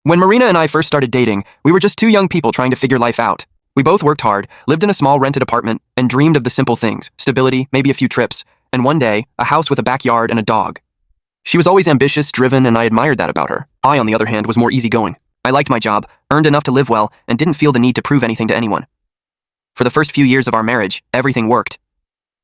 When Marina and I first started dating, we were just two young people trying to figure life out. We both worked hard, lived in a small rented apartment, and dreamed of the simple things, stability, maybe a few trips, and one day, a house with a backyard and a dog. She was always ambitious, driven, and I admired that about her. I, on the other hand, was more easygoing. I liked my job, earned enough to live well, and didn't feel the need to prove anything to anyone. For the first few years of our marriage, everything worked.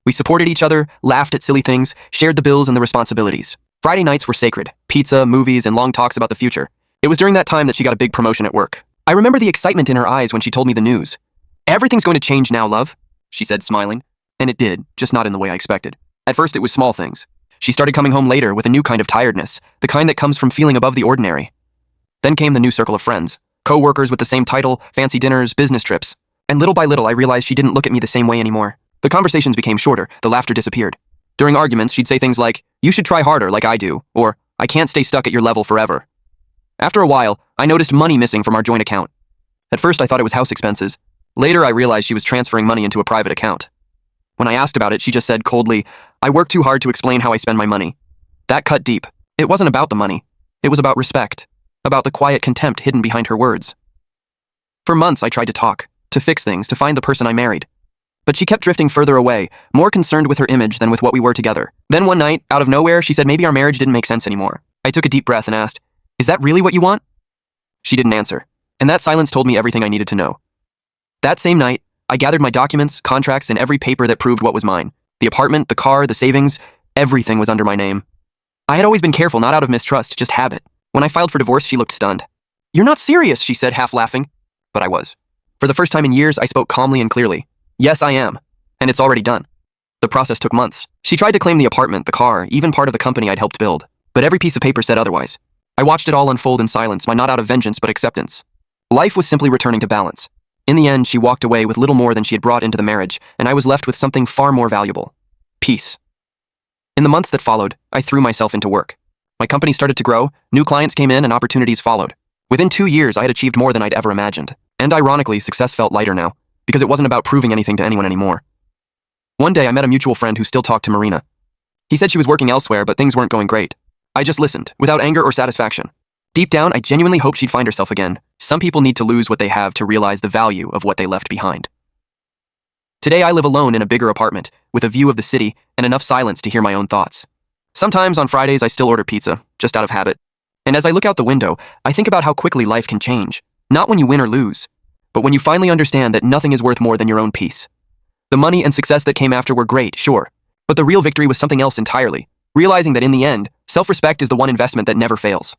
We supported each other, laughed at silly things, shared the bills and the responsibilities. Friday nights were sacred, pizza, movies, and long talks about the future. It was during that time that she got a big promotion at work. I remember the excitement in her eyes when she told me the news. "Everything's going to change now, love," she said, smiling. And it did, just not in the way I expected. At first, it was small things. She started coming home later with a new kind of tiredness, the kind that comes from feeling above the ordinary. Then came the new circle of friends, co-workers with the same title, fancy dinners, business trips. And little by little, I realized she didn't look at me the same way anymore. The conversations became shorter, the laughter disappeared. During arguments, she'd say things like, "You should try harder like I do," or "I can't stay stuck at your level forever." After a while, I noticed money missing from our joint account. At first, I thought it was house expenses. Later, I realized she was transferring money into a private account. When I asked about it, she just said coldly, "I work too hard to explain how I spend my money." That cut deep. It wasn't about the money. It was about respect, about the quiet contempt hidden behind her words. For months, I tried to talk, to fix things, to find the person I married. But she kept drifting further away, more concerned with her image than with what we were together. Then one night, out of nowhere, she said maybe our marriage didn't make sense anymore. I took a deep breath and asked, "Is that really what you want?" She didn't answer, and that silence told me everything I needed to know. That same night, I gathered my documents, contracts, and every paper that proved what was mine. The apartment, the car, the savings, everything was under my name. I had always been careful, not out of mistrust, just habit. When I filed for divorce, she looked stunned. "You're not serious," she said, half laughing. But I was. For the first time in years, I spoke calmly and clearly. "Yes, I am. And it's already done." The process took months. She tried to claim the apartment, the car, even part of the company I'd helped build. But every piece of paper said otherwise. I watched it all unfold in silence, not out of vengeance, but acceptance. Life was simply returning to balance. In the end, she walked away with little more than she had brought into the marriage, and I was left with something far more valuable: peace. In the months that followed, I threw myself into work. My company started to grow, new clients came in, and opportunities followed. Within 2 years, I had achieved more than I'd ever imagined. And ironically, success felt lighter now, because it wasn't about proving anything to anyone anymore. One day, I met a mutual friend who still talked to Marina. He said she was working elsewhere, but things weren't going great. I just listened, without anger or satisfaction. Deep down, I genuinely hoped she'd find herself again. Some people need to lose what they have to realize the value of what they left behind. Today, I live alone in a bigger apartment, with a view of the city and enough silence to hear my own thoughts. Sometimes on Fridays, I still order pizza, just out of habit. And as I look out the window, I think about how quickly life can change. Not when you win or lose, but when you finally understand that nothing is worth more than your own peace. The money and success that came after were great, sure, but the real victory was something else entirely. Realizing that in the end, self-respect is the one investment that never fails.